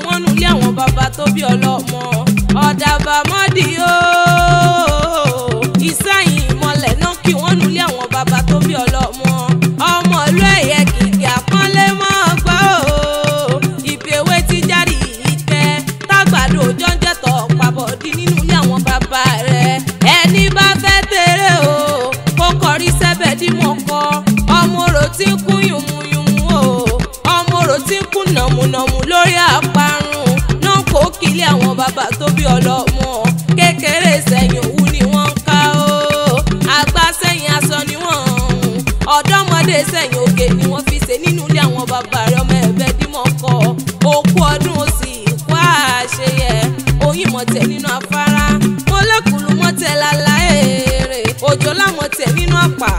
wọ́n nulẹ̀ àwọn bàbá tó bí ọlọ́mọ ọ̀dàbà mọ́dì o Ìsẹ́yìn ìmọ̀lẹ̀ náà kí wọ́n nulẹ̀ àwọn bàbá tó bí ọlọ́mọ ọmọ ìlú ẹ̀yẹ kìkì àpọ́nlé mọ́ ọgbà o ìbèwé ti jáde ìtẹ́ tágbàdo jọ́njẹ́ tọ̀ pàbọ̀dì nínú ilé àwọn bàbá rẹ̀ ẹni bá fẹ́ tèrè o kó kọrí sẹ́bẹ̀ dí mọ̀ kọ́ ọmọ rò tí ń kún yùmùyùmù o ọmọ rò tí ń kún nàmùnàmù lórí àparun náà kó kílé àwọn bàbá tó bí ọlọ́mọ kékeré sẹ́yìn òwú ni wọ́n ń ká o àgbà sẹ́yìn aṣọ ni wọ́n ń ọ̀dọ́mọdé sẹ́yìn òkè ni wọ́n fi ṣe nínú ilé àwọn bàbá rẹ̀ ọmọ ẹ̀bẹ̀ dímọ̀ kọ́ òkú ọdún òsì wá àṣeyẹ oyin mọ̀tẹ̀ nínú afárá mọ́lẹ́kùlù mọ́tẹ̀ lálá èrè òjò lámọ̀tẹ̀ nínú àpà